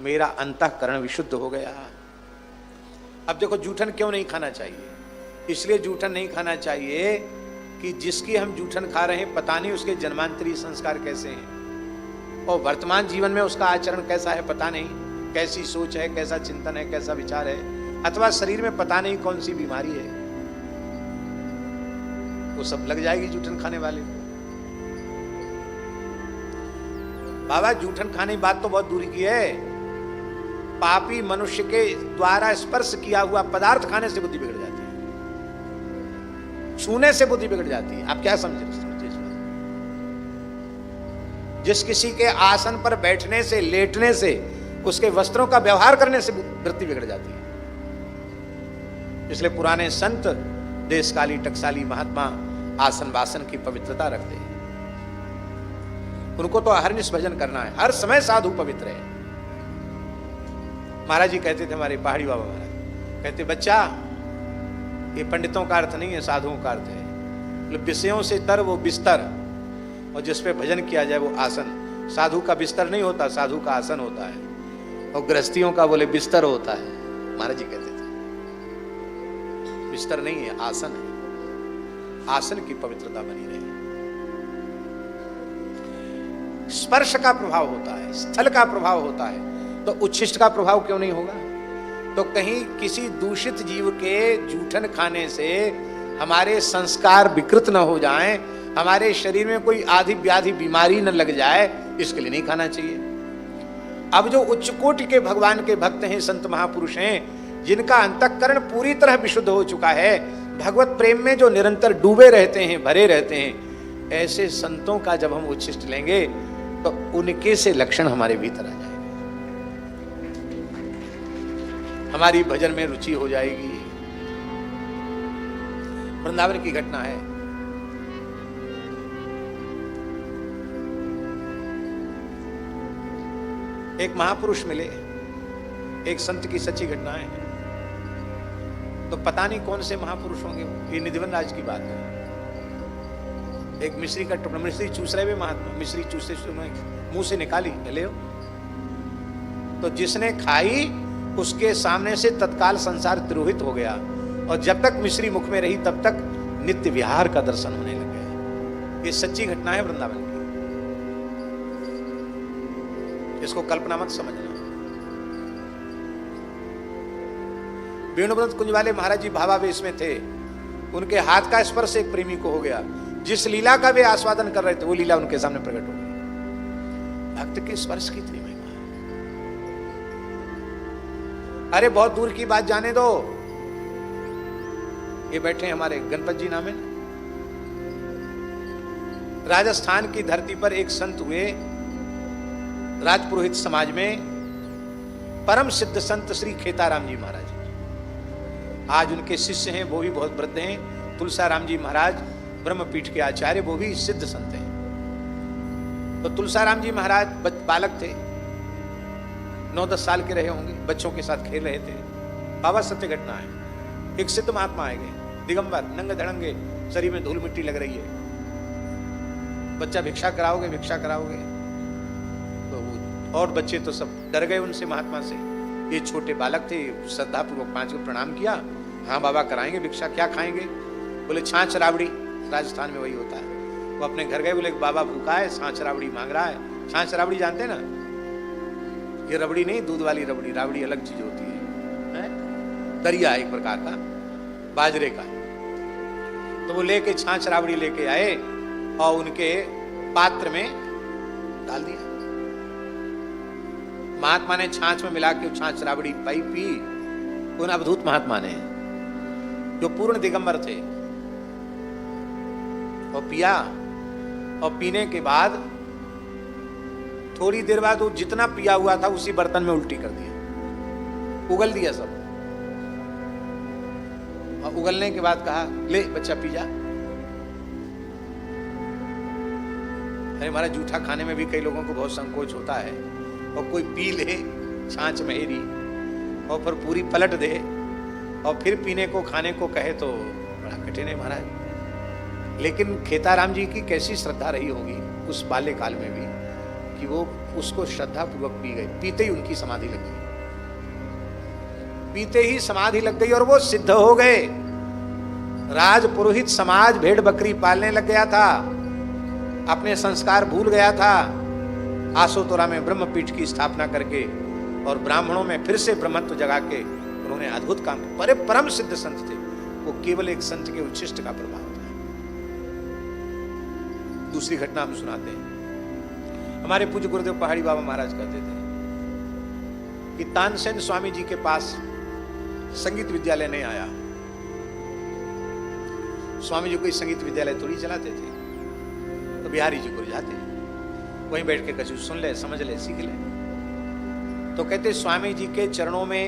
मेरा अंतःकरण विशुद्ध हो गया। अब देखो जूठन क्यों नहीं खाना चाहिए? इसलिए जूठन नहीं खाना चाहिए कि जिसकी हम जूठन खा रहे हैं पता नहीं उसके जन्मांतरी संस्कार कैसे हैं, और वर्तमान जीवन में उसका आचरण कैसा है पता नहीं, कैसी सोच है, कैसा चिंतन है, कैसा विचार है, अथवा शरीर में पता नहीं कौन सी बीमारी है, वो सब लग जाएगी जूठन खाने वाले को। बाबा जूठन खाने की बात तो बहुत दूर की है, पापी मनुष्य के द्वारा स्पर्श किया हुआ पदार्थ खाने से बुद्धि बिगड़ जाती है, छूने से बुद्धि बिगड़ जाती है। आप क्या समझ रहे? जिस किसी के आसन पर बैठने से, लेटने से, उसके वस्त्रों का व्यवहार करने से वृत्ति बिगड़ जाती है। इसलिए पुराने संत देशकाली टकसाली महात्मा आसन वासन की पवित्रता रखते हैं। उनको तो अहर्निश भजन करना है, हर समय साधु पवित्र है। महाराज जी कहते थे, हमारे पहाड़ी बाबा महाराज कहते, बच्चा ये पंडितों का अर्थ नहीं है, साधुओं का अर्थ है। मतलब विषयों से तर वो बिस्तर, और जिस पे भजन किया जाए वो आसन। साधु का बिस्तर नहीं होता, साधु का आसन होता है, और गृहस्थियों का बोले बिस्तर होता है। महाराज जी कहते थे बिस्तर नहीं है, आसन है। आसन की पवित्रता बनी रहे। स्पर्श का प्रभाव होता है, स्थल का प्रभाव होता है, तो उच्छिष्ट का प्रभाव क्यों नहीं होगा? तो कहीं किसी दूषित जीव के जूठन खाने से हमारे संस्कार विकृत न हो जाएं, हमारे शरीर में कोई आदि व्याधि बीमारी न लग जाए, इसके लिए नहीं खाना चाहिए। अब जो उच्च कोटि के भगवान के भक्त हैं, संत महापुरुष हैं, जिनका अंतःकरण पूरी तरह विशुद्ध हो चुका है, भगवत प्रेम में जो निरंतर डूबे रहते हैं, भरे रहते हैं, ऐसे संतों का जब हम उच्छिष्ट लेंगे तो उनके से लक्षण हमारे भीतर आ जाएंगे, हमारी भजन में रुचि हो जाएगी। वृंदावन की घटना है, एक महापुरुष मिले, एक संत की सच्ची घटना है। तो पता नहीं कौन से महापुरुष होंगे, ये निधिवन राज की बात है। एक मिश्री का टुकड़ा, मिश्री चूस रहे हुए महात्मा, मिश्री चूसे मुंह से निकाली, ले लो। तो जिसने खाई उसके सामने से तत्काल संसार तिरोहित हो गया, और जब तक मिश्री मुख में रही तब तक नित्य विहार का दर्शन होने लग गया। ये सच्ची घटना है वृंदावन की, इसको कल्पना मत समझना। वेणुव्रत कुंज वाले महाराज जी भावावेश में थे, उनके हाथ का स्पर्श एक प्रेमी को हो गया। जिस लीला का वे आस्वादन कर रहे थे वो लीला उनके सामने प्रकट हो गई। भक्त के स्पर्श की इतनी महिमा है। अरे बहुत दूर की बात जाने दो, ये बैठे हमारे गणपत जी नाम है, राजस्थान की धरती पर एक संत हुए, राजपुरोहित समाज में परम सिद्ध संत श्री खेताराम जी महाराज। आज उनके शिष्य हैं, वो भी बहुत वृद्ध हैं। तुलसाराम जी महाराज ब्रह्मपीठ के आचार्य, वो भी सिद्ध संत हैं। तो तुलसाराम जी महाराज बालक थे, 9-10 साल के रहे होंगे, बच्चों के साथ खेल रहे थे। बाबा सत्य घटना है, एक सिद्ध महात्मा आए गए, दिगंबर, नंगे धड़ंगे, शरीर में धूल मिट्टी लग रही है। बच्चा भिक्षा कराओगे, भिक्षा कराओगे? तो और बच्चे तो सब डर गए उनसे, महात्मा से। ये छोटे बालक थे, श्रद्धापूर्वक 5 को प्रणाम किया। हाँ बाबा कराएंगे भिक्षा, क्या खाएंगे? बोले छाछ राबड़ी, राजस्थान में वही होता है। वो अपने घर गए, बोले बाबा भूखा है, छाछ राबड़ी मांग रहा है। छाछ राबड़ी जानते ना, ये रबड़ी नहीं, दूध वाली रबड़ी। राबड़ी अलग चीज होती है, दरिया एक प्रकार का बाजरे का। तो वो लेके छाछ राबड़ी लेके आए और उनके पात्र में डाल दिया। महात्मा ने छाछ में मिला के छाछ राबड़ी पाई, पी। उन अवधूत महात्मा ने, जो पूर्ण दिगंबर थे, और पिया। और पीने के बाद थोड़ी देर बाद वो जितना पिया हुआ था उसी बर्तन में उल्टी कर दिया, उगल दिया सब। और उगलने के बाद कहा, ले बच्चा पी जा। अरे हमारा जूठा खाने में भी कई लोगों को बहुत संकोच होता है, और कोई पी ले छाछ महेरी और फिर पूरी पलट दे और फिर पीने को, खाने को कहे तो बड़ा कठिन है महाराज। लेकिन खेताराम जी की कैसी श्रद्धा रही होगी उस बाल्यकाल में भी, कि वो उसको श्रद्धा पूर्वक पी गए। पीते ही उनकी समाधि लग गई, पीते ही समाधि लग गई और वो सिद्ध हो गए। राज पुरोहित समाज भेड़ बकरी पालने लग गया था, अपने संस्कार भूल गया था। आसोतोरा में ब्रह्मपीठ की स्थापना करके और ब्राह्मणों में फिर से ब्रह्मत्व जगा के उन्होंने अद्भुत काम किया। परम सिद्ध संत थे वो, केवल एक संत के उच्छिष्ट का प्रभाव था। दूसरी घटना हम सुनाते हैं। हमारे पूज्य गुरुदेव पहाड़ी बाबा महाराज कहते थे कि तानसेन स्वामी जी के पास संगीत विद्यालय नहीं आया। स्वामी जी कोई संगीत विद्यालय थोड़ी चलाते थे, तो बिहारी जी को जाते वहीं बैठ के कछु सुन ले, समझ ले, सीख ले। तो कहते स्वामी जी के चरणों में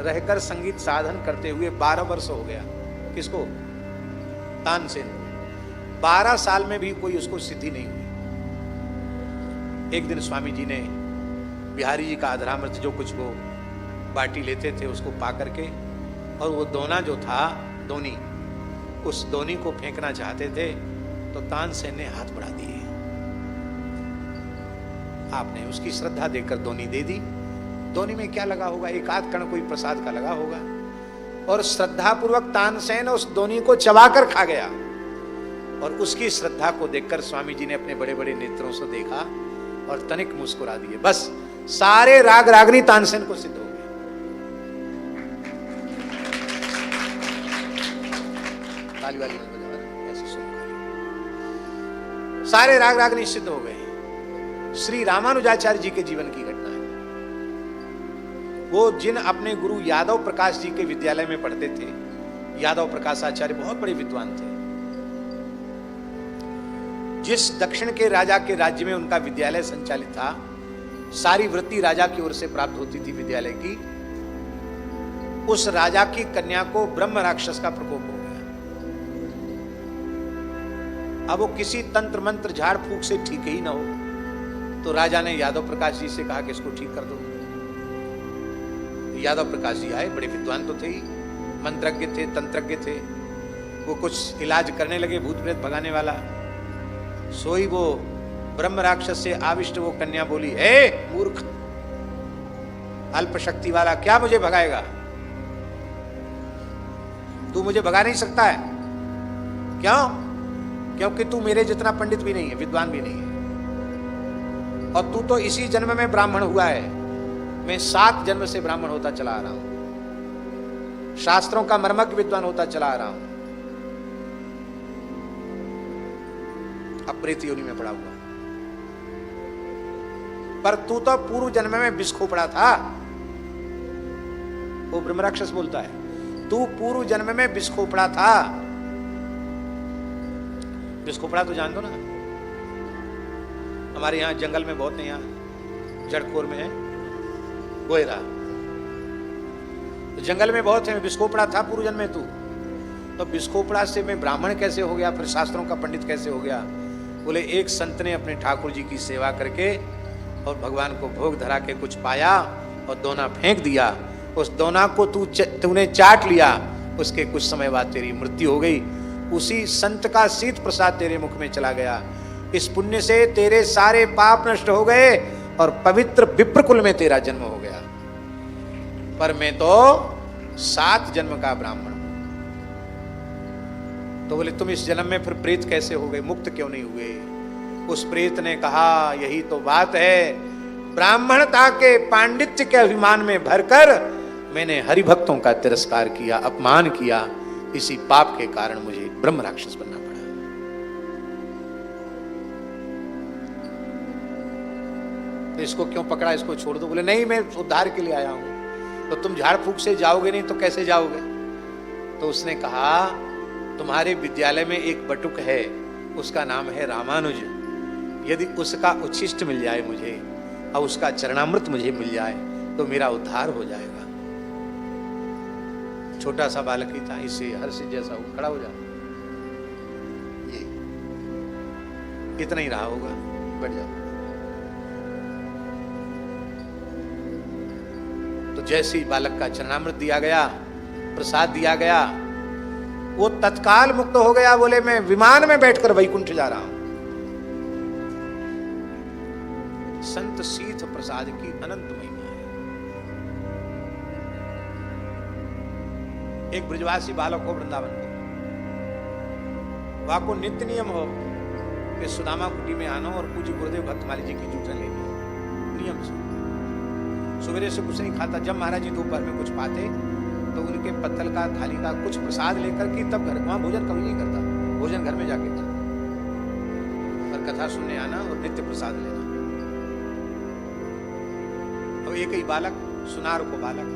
रहकर संगीत साधन करते हुए 12 वर्ष हो गया। किसको? तानसेन। 12 साल में भी कोई उसको सिद्धि नहीं हुई। एक दिन स्वामी जी ने बिहारी जी का अधरामृत जो कुछ वो बाटी लेते थे उसको पा करके, और वो दोना जो था दोनी, उस दोनी को फेंकना चाहते थे तो तानसेन ने हाथ बढ़ा दिए। आपने उसकी श्रद्धा देखकर दोनी दे दी। दोनी में क्या लगा होगा? एक आध कण कोई प्रसाद का लगा होगा, और श्रद्धा पूर्वक तानसेन उस दोनी को चबाकर खा गया। और उसकी श्रद्धा को देखकर स्वामी जी ने अपने बड़े बड़े नेत्रों से देखा और तनिक मुस्कुरा दिए। बस सारे राग रागनी तानसेन को सिद्ध हो गए। ताली वाली मत बजाओ, ऐसे सुनो। सारे राग रागनी सिद्ध हो गए। श्री रामानुजाचार्य जी के जीवन की घटना है। वो जिन अपने गुरु यादव प्रकाश जी के विद्यालय में पढ़ते थे, यादव प्रकाश आचार्य बहुत बड़े विद्वान थे। जिस दक्षिण के राजा के राज्य में उनका विद्यालय संचालित था, सारी वृत्ति राजा की ओर से प्राप्त होती थी विद्यालय की। उस राजा की कन्या को ब्रह्म राक्षस का प्रकोप हो गया। अब वो किसी तंत्र मंत्र झाड़ फूक से ठीक ही ना हो, तो राजा ने यादव प्रकाश जी से कहा कि इसको ठीक कर दो। यादव प्रकाश जी आए, बड़े विद्वान तो थे ही, मंत्रज्ञ थे, तंत्रज्ञ थे। वो कुछ इलाज करने लगे, भूत प्रेत भगाने वाला। सोई वो ब्रह्म राक्षस से आविष्ट वो कन्या बोली, हे मूर्ख, अल्प शक्ति वाला, क्या मुझे भगाएगा? तू मुझे भगा नहीं सकता है। क्यों? क्योंकि तू मेरे जितना पंडित भी नहीं है, विद्वान भी नहीं है, और तू तो इसी जन्म में ब्राह्मण हुआ है। मैं 7 जन्म से ब्राह्मण होता चला आ रहा हूं, शास्त्रों का मर्मज्ञ विद्वान होता चला आ रहा हूं, अब प्रेत योनि में पड़ा हुआ। पर तू तो पूर्व जन्म में विष खोपड़ा था। वो ब्रह्मराक्षस बोलता है, तू पूर्व जन्म में विष खोपड़ा था। विष खोपड़ा तो जान दो ना, हमारे यहाँ जंगल में बहुत है, यहाँ जड़कोर में है, गोयरा, तो जंगल में बहुत है। विस्कोपड़ा था पूर्व जन्म में तू, तो विस्कोपड़ा से मैं ब्राह्मण कैसे हो गया, फिर शास्त्रों का पंडित कैसे हो गया? बोले एक संत ने अपने ठाकुर जी की सेवा करके और भगवान को भोग धरा के कुछ पाया और दोना फेंक दिया। उस दोना को तूने चाट लिया, उसके कुछ समय बाद तेरी मृत्यु हो गई। उसी संत का शीत प्रसाद तेरे मुख में चला गया। इस पुण्य से तेरे सारे पाप नष्ट हो गए और पवित्र विप्रकुल में तेरा जन्म हो गया। पर मैं तो 7 जन्म का ब्राह्मण हूं। तो बोले तुम इस जन्म में फिर प्रेत कैसे हो गए, मुक्त क्यों नहीं हुए? उस प्रेत ने कहा, यही तो बात है, ब्राह्मणता के पांडित्य के अभिमान में भरकर मैंने हरिभक्तों का तिरस्कार किया, अपमान किया। इसी पाप के कारण मुझे ब्रह्म राक्षस बनना पड़ा। तो इसको क्यों पकड़ा, इसको छोड़ दो। बोले नहीं, मैं उद्धार के लिए आया हूं। तो तुम झाड़ फूक से जाओगे नहीं तो कैसे जाओगे? तो उसने कहा, तुम्हारे विद्यालय में एक बटुक है, उसका नाम है रामानुज। यदि उसका उच्छिष्ट मिल जाए मुझे और उसका चरणामृत मुझे मिल जाए तो मेरा उद्धार हो जाएगा। छोटा सा बालक ही था, इससे हर्ष जैसा वो खड़ा हो जाए, ये इतना ही रहा होगा। बैठ जाओ। तो जैसे ही बालक का चरणामृत दिया गया, प्रसाद दिया गया, वो तत्काल मुक्त हो गया। बोले मैं विमान में बैठकर वैकुंठ जा रहा हूं। संत सीथ प्रसाद की अनंत महिमा है। एक ब्रजवासी बालक हो वृंदावन में, वहां को नित्य नियम हो कि सुदामा कुटी में आना और पूज्य गुरुदेव भक्तमाली जी की जूठन लेनी, नियम से। सवेरे से कुछ नहीं खाता, जब महाराज जी दोपहर में कुछ पाते तो उनके पत्तल का थाली का कुछ प्रसाद लेकर के तब घर, वहां भोजन कभी नहीं करता, भोजन घर में जाके करता, पर कथा सुनने आना और नित्य प्रसाद लेना। अब एक ही बालक, सुनार को बालक,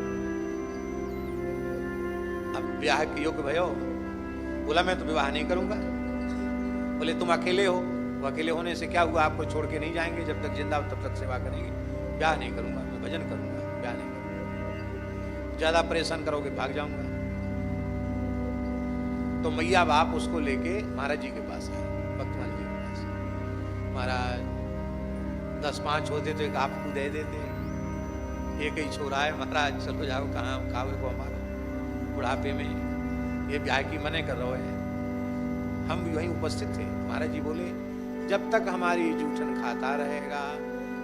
अब ब्याह के योग्य भयो, बोला मैं तो विवाह नहीं करूंगा। बोले तुम अकेले हो, वो अकेले होने से क्या हुआ, आपको छोड़ के नहीं जाएंगे, जब तक जिंदा हो तब तक सेवा करेंगे। ब्याह नहीं करूंगा, मैं भजन करूंगा, ब्याह नहीं करूंगा, ज्यादा परेशान करोगे भाग जाऊंगा। तो मैया बाप उसको लेके महाराज जी के पास आए, भक्तमाली जी के पास। महाराज 10-5 होते तो एक आपको दे देते, एक ही छोरा है महाराज, चलो जाओ, कहाँ खाओगे को हमारा, बुढ़ापे में ये ब्याह की मने कर रहे हैं। हम भी वहीं उपस्थित थे। महाराज जी बोले जब तक हमारी जूठन खाता रहेगा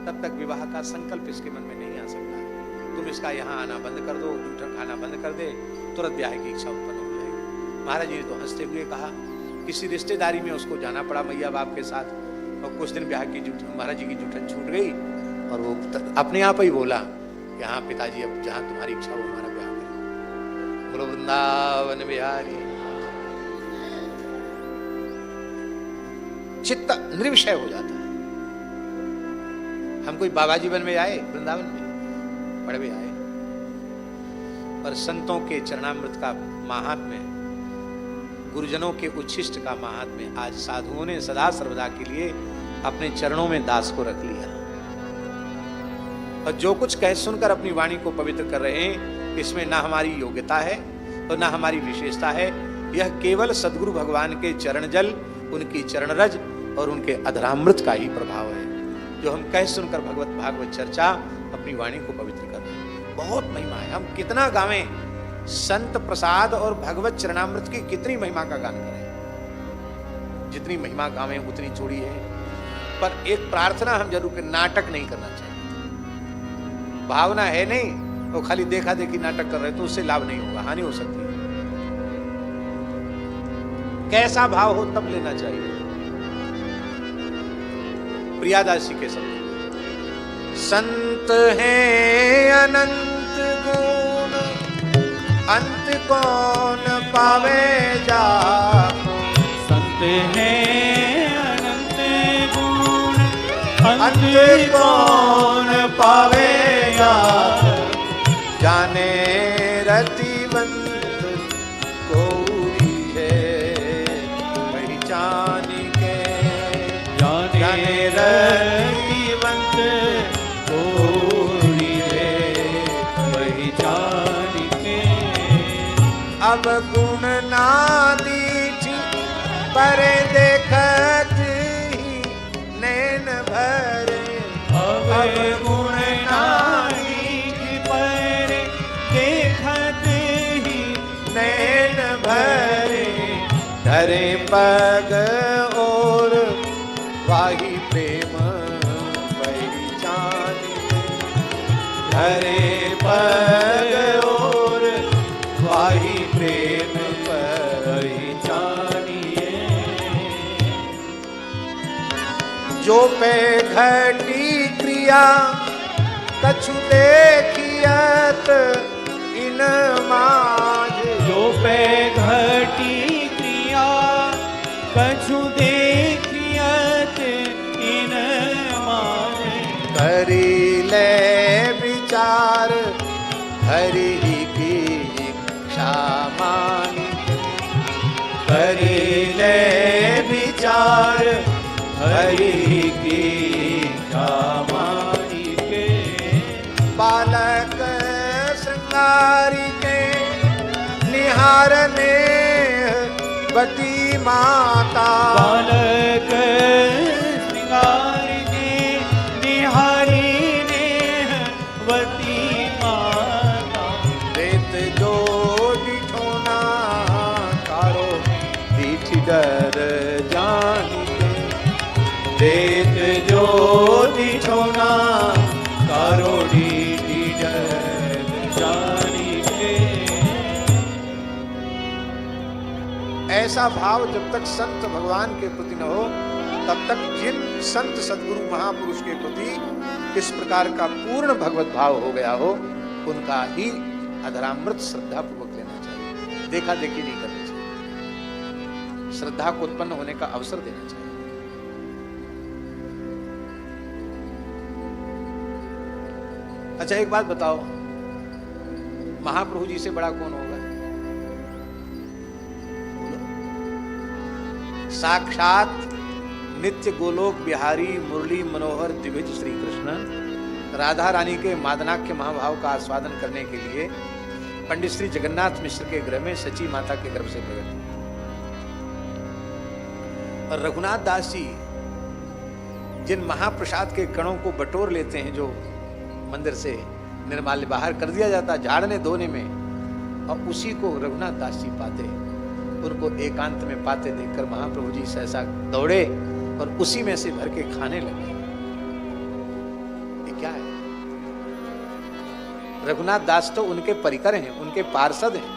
तब तक विवाह का संकल्प इसके मन में नहीं आ सकता। तुम इसका यहाँ आना बंद कर दो, जूठन खाना बंद कर दे, तुरंत ब्याह की इच्छा उत्पन्न हो जाएगी। महाराज जी ने तो हंसते हुए कहा, किसी रिश्तेदारी में उसको जाना पड़ा मैया बाप के साथ, और कुछ दिन ब्याह की जूठन, महाराज जी की जूठन छूट गई और वो अपने आप ही बोला कि हाँ पिताजी अब जहाँ तुम्हारी इच्छा हो हमारा ब्याह करें। बोलो वृंदावन बिहारी। चित्त निर्विषय हो जाता है। हम कोई बाबा जीवन में आए, वृंदावन में बड़े भी आए, पर संतों के चरणामृत का महात्म्य, गुरुजनों के उच्छिष्ट का महात्म्य आज साधुओं ने सदा सर्वदा के लिए अपने चरणों में दास को रख लिया। और जो कुछ कह सुनकर अपनी वाणी को पवित्र कर रहे हैं, इसमें ना हमारी योग्यता है और ना हमारी विशेषता है। यह केवल सद्गुरु भगवान के चरण जल, उनकी चरण रज और उनके अधरामृत का ही प्रभाव है, जो हम कह सुनकर भगवत भागवत चर्चा अपनी वाणी को पवित्र कर रहे हैं। बहुत महिमा है, हम कितना गावें, संत प्रसाद और भगवत चरणामृत की कितनी महिमा का गान करें। जितनी महिमा गावें उतनी थोड़ी है। पर एक प्रार्थना हम जरूर करें, नाटक नहीं करना चाहिए। भावना है नहीं तो खाली देखा देखी नाटक कर रहे तो उससे लाभ नहीं होगा, हानि हो सकती है। कैसा भाव हो तब लेना चाहिए। प्रियादासी के शब्द, संत हैं अनंत गुण, अंत कौन पावे जा। संत हैं अनंत गुण, अंत कौन पावे जा। जाने रतिवंत गौरी है पहचान के, जाने रतिवंत गौरी है पहचान के। अब गुण ना दीठी पर देखत ही नैन भरे। अब गुण नारी पर देखत ही नैन भरे। धरे पग और वाही प्रेम पहचान। धरे पग और वाही प्रेम पहचानिए। जो पे घटी क्रिया कछु देखियत इन माज। जो पे घटी क्रिया कछु देखियत इन माज। करी ले विचार हरि की इच्छा मानी। करी ले विचार हरि की इच्छा मानी के। बालक श्रृंगारी के निहारने बती माता। बालक श्रृंगार के निहारी ने वती माता। देत जो डिठोना कारो दीठ डर जानी। देत जो डिठोना ऐसा भाव जब तक संत भगवान के प्रति न हो, तब तक जिन संत सद्गुरु महापुरुष के प्रति इस प्रकार का पूर्ण भगवत भाव हो गया हो, उनका ही अधरामृत श्रद्धा पूर्वक लेना चाहिए। देखा देखी नहीं करनी चाहिए, श्रद्धा को उत्पन्न होने का अवसर देना चाहिए। अच्छा एक बात बताओ, महाप्रभु जी से बड़ा कौन होगा? साक्षात नित्य गोलोक बिहारी मुरली मनोहर द्विज श्री कृष्ण राधा रानी के मादनाख्य महाभाव का आस्वादन करने के लिए पंडित श्री जगन्नाथ मिश्र के गृह में सची माता के गर्भ से प्रकट हुए। और रघुनाथ दास जी जिन महाप्रसाद के कणों को बटोर लेते हैं, जो मंदिर से निर्माल्य बाहर कर दिया जाता झाड़ने धोने में, और उसी को रघुनाथ दास जी पाते, उनको एकांत में पाते देखकर महाप्रभु जी सहसा दौड़े और उसी में से भर के खाने लगे। ये क्या है? रघुनाथ दास तो उनके परिकर हैं, उनके पार्षद हैं।